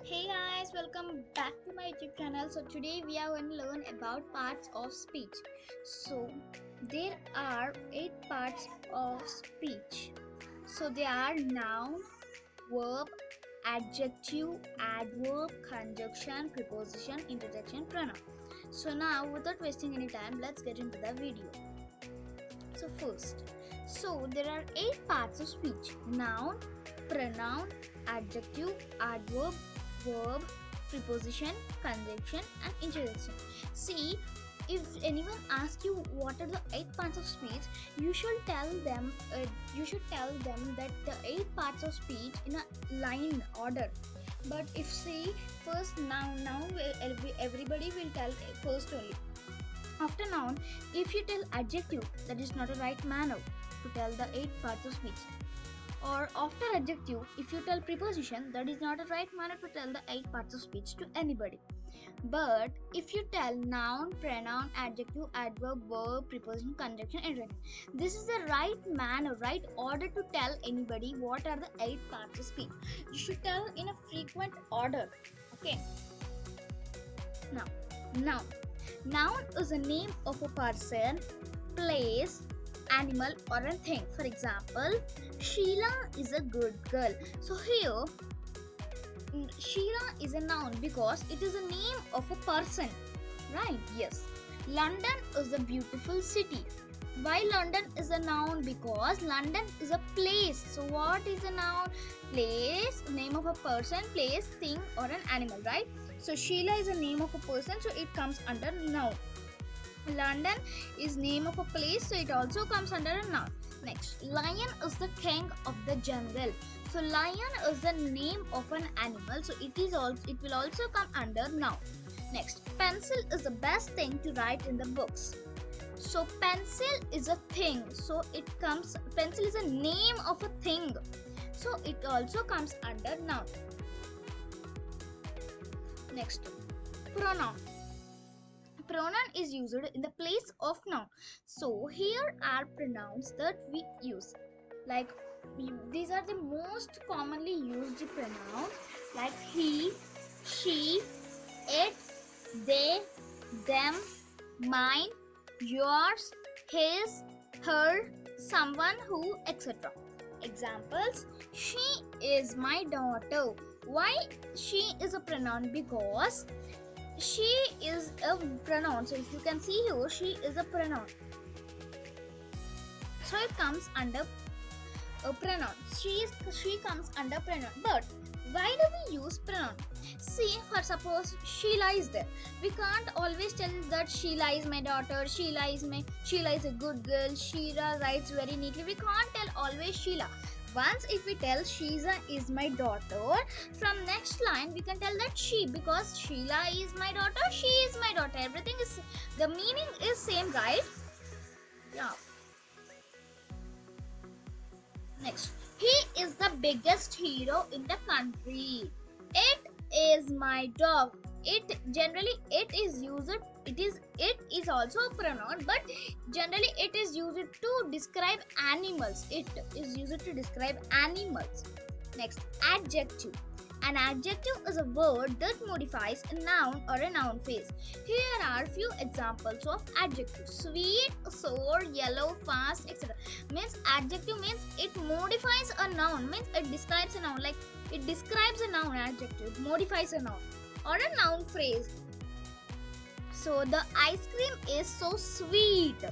Hey guys, welcome back to my YouTube channel. So today we are going to learn about parts of speech. So there are 8 parts of speech. So they are noun, verb, adjective, adverb, conjunction, preposition, interjection, pronoun. So now without wasting any time, let's get into the video. So first, there are 8 parts of speech: noun, pronoun, adjective, adverb, verb, preposition, conjunction, and interjection. See, if anyone asks you what are the 8 parts of speech, you should tell them. That the 8 parts of speech in a line order. But if see first noun, everybody will tell first only. After noun, if you tell adjective, that is not a right manner to tell the 8 parts of speech. Or after adjective, if you tell preposition, that is not a right manner to tell the 8 parts of speech to anybody. But if you tell noun, pronoun, adjective, adverb, verb, preposition, conjunction, interjection, this is the right manner, right order to tell anybody what are the 8 parts of speech. You should tell in a frequent order. Okay. Now, noun. Noun is a name of a person, place, animal, or a thing. For example, Sheila is a good girl. So here, Sheila is a noun because it is a name of a person. Right? Yes. London is a beautiful city. Why London is a noun? Because London is a place. So what is a noun? Place, name of a person, place, thing, or an animal, right? So Sheila is a name of a person, so it comes under noun. London is name of a place, so it also comes under a noun. Next, lion is the king of the jungle. So lion is the name of an animal, so it will also come under noun. Next, pencil is the best thing to write in the books. So pencil is a thing, so pencil is a name of a thing, so it also comes under noun. Next, pronoun. Pronoun is used in the place of noun. So here are pronouns that we use. Like these are the most commonly used pronouns, like he, she, it, they, them, mine, yours, his, her, someone, who, etc. Examples: she is my daughter. Why she is a pronoun? Because she is a pronoun. So if you can see here, she is a pronoun. So it comes under a pronoun. She comes under pronoun. But why do we use pronoun? See, for suppose Sheila is there. We can't always tell that Sheila is my daughter, Sheila is a good girl, Sheila writes very neatly. We can't tell always Sheila. Once if we tell Shiza is my daughter, from next line we can tell that she, because Sheila is my daughter, she is my daughter. Everything is, the meaning is same, right? Yeah. Next, he is the biggest hero in the country. It is my dog. It is also a pronoun, but generally it is used to describe animals. It is used to describe animals. Next, adjective. An adjective is a word that modifies a noun or a noun phrase. Here are few examples of adjectives: sweet, sour, yellow, fast, etc. Means adjective means it modifies a noun, means it describes a noun, like it describes a noun. Adjective modifies a noun or a noun phrase. So the ice cream is so sweet.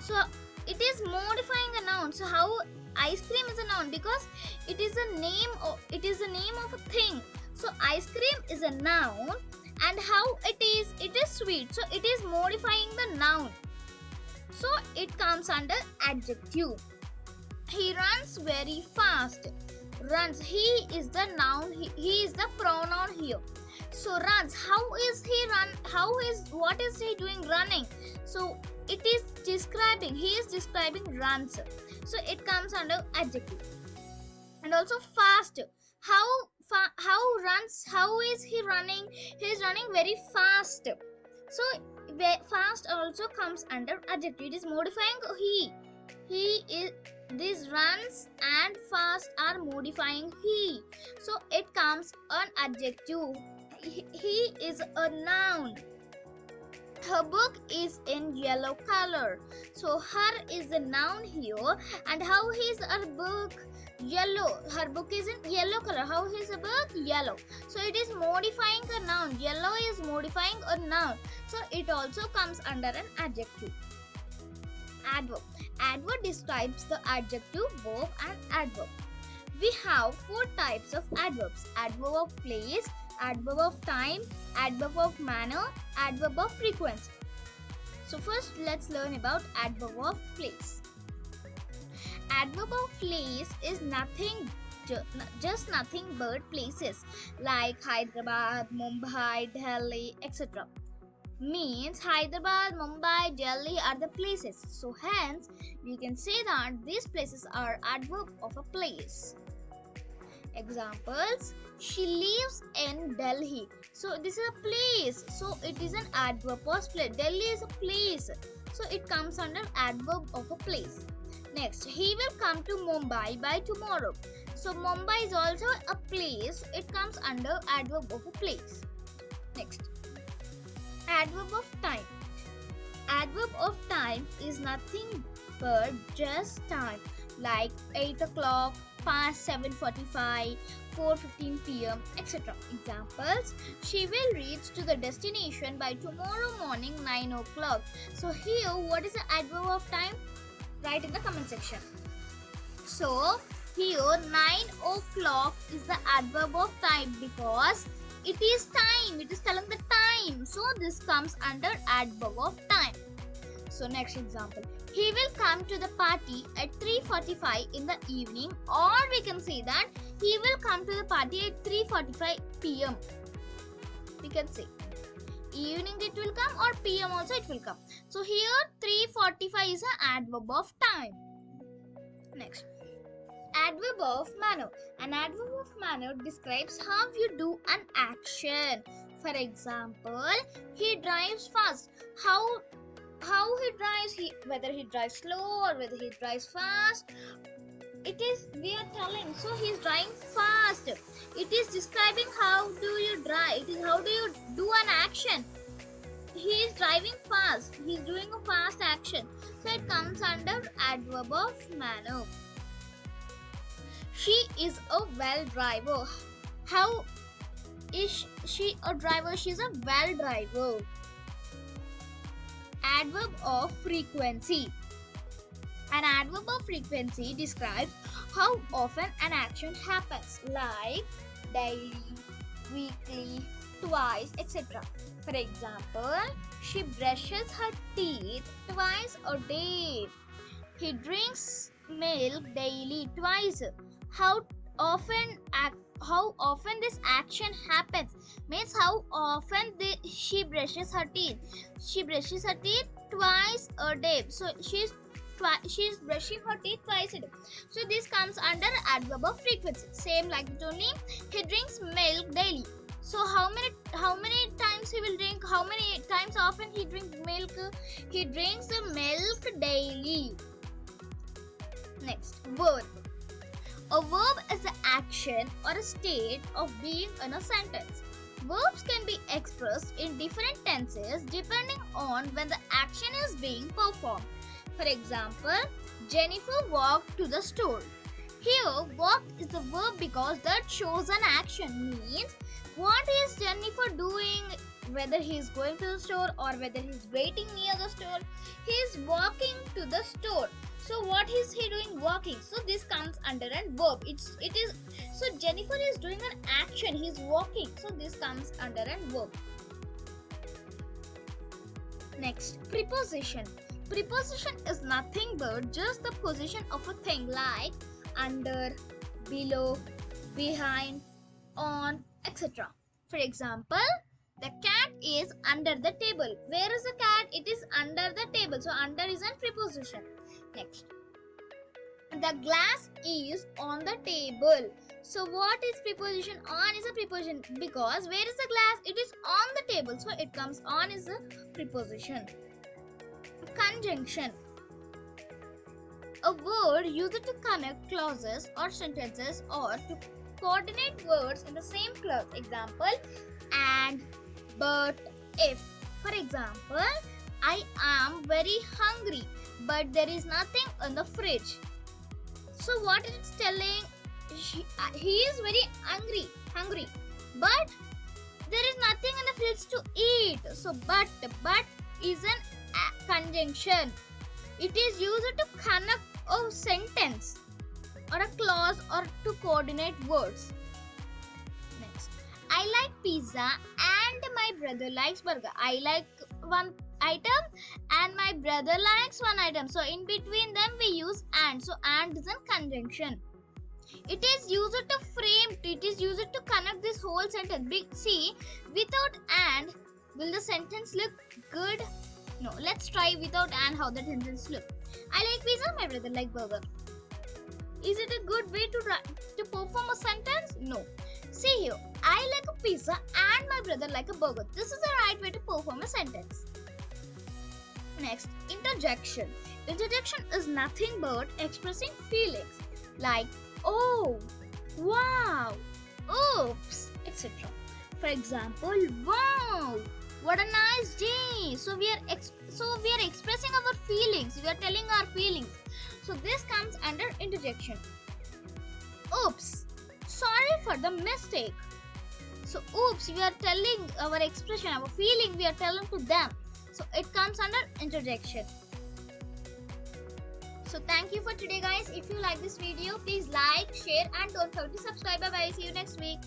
So it is modifying a noun. So how ice cream is a noun? Because it is the name of a thing. So ice cream is a noun, and how it is sweet. So it is modifying the noun. So it comes under adjective. He runs very fast. Runs, he is the noun, he is the pronoun here. So runs, what is he doing running? So it is describing, he is describing runs. So it comes under adjective. And also fast, how is he running? He is running very fast. So fast also comes under adjective. It is modifying he is, these runs and fast are modifying he, so it comes comes an adjective. He is a noun. Her book is in yellow color. So her is a noun here. And how is her book? Yellow. Her book is in yellow color. How is the book? Yellow. So it is modifying a noun. Yellow is modifying a noun. So it also comes under an adjective. Adverb. Adverb describes the adjective, verb and adverb. We have 4 types of adverbs. Adverb of place, adverb of time, adverb of manner, adverb of frequency. So first let's learn about adverb of place. Adverb of place is just nothing but places like Hyderabad, Mumbai, Delhi, etc. Means Hyderabad, Mumbai, Delhi are the places. So hence we can say that these places are adverb of a place. Examples: she lives in Delhi. So this is a place. So it is an adverb of place. Delhi is a place. So it comes under adverb of a place. Next, he will come to Mumbai by tomorrow. So Mumbai is also a place. It comes under adverb of a place. Next, adverb of time. Adverb of time is nothing but just time, like 8 o'clock, past 7:45, 4:15 p.m., etc. Examples: she will reach to the destination by tomorrow morning 9 o'clock. So here, what is the adverb of time? Write in the comment section. So here 9 o'clock is the adverb of time because it is time. It is telling the time. So this comes under adverb of time. So next example: he will come to the party at 3:45 in the evening, or we can say that he will come to the party at 3:45 p.m. We can say evening it will come, or p.m. also it will come. So here 3:45 is an adverb of time. Next, adverb of manner. An adverb of manner describes how you do an action. For example, he drives fast. How he drives, whether he drives slow or whether he drives fast, it is we are telling. So he is driving fast. It is describing how do you drive. It is how do you do an action. He is driving fast. He is doing a fast action. So it comes under adverb of manner. She is a well driver. How is she a driver? She is a well driver. Adverb of frequency. An adverb of frequency describes how often an action happens, like daily, weekly, twice, etc. For example, she brushes her teeth twice a day. He drinks milk daily twice. How often this action happens means how often she brushes her teeth. She brushes her teeth twice a day. So she's brushing her teeth twice a day. So this comes under adverb of frequency. Same like it only. He drinks milk daily. So how many times he will drink? How many times often he drinks milk? He drinks the milk daily. Next, verb. A verb is an action or a state of being in a sentence. Verbs can be expressed in different tenses depending on when the action is being performed. For example, Jennifer walked to the store. Here, walked is the verb because that shows an action. Means, what is Jennifer doing? Whether he is going to the store or whether he is waiting near the store, he is walking to the store. So what is he doing? Walking. So this comes under a verb. So Jennifer is doing an action. He is walking. So this comes under a verb. Next, preposition. Preposition is nothing but just the position of a thing, like under, below, behind, on, etc. For example, the cat is under the table. Where is the cat? It is under the table. So under is a preposition. Next, the glass is on the table. So what is preposition? On is a preposition because where is the glass? It is on the table. So it comes on is a preposition. Conjunction. A word used to connect clauses or sentences or to coordinate words in the same clause. Example, and, but, if. For example, I am very hungry, but there is nothing in the fridge. So what it's telling, he is very hungry, but there is nothing in the fridge to eat. So but is an conjunction. It is used to connect a sentence or a clause or to coordinate words. Next, I like pizza and my brother likes burger. I like one item and my brother likes one item. So in between them we use and. So and is a conjunction. It is used to frame, it is used to connect this whole sentence. See, without and, will the sentence look good? No. Let's try without and how the sentence look. I like pizza, my brother like burger. Is it a good way to perform a sentence? No. See here, I like a pizza and my brother like a burger. This is the right way to perform a sentence. Next, interjection. Interjection is nothing but expressing feelings like oh, wow, oops, etc. For example, wow, what a nice day. So we are expressing our feelings. We are telling our feelings. So this comes under interjection. Oops, sorry for the mistake. So oops, we are telling our expression, our feeling. We are telling to them. So it comes under interjection. So thank you for today, guys. If you like this video, please like, share and don't forget to subscribe. Bye bye. See you next week.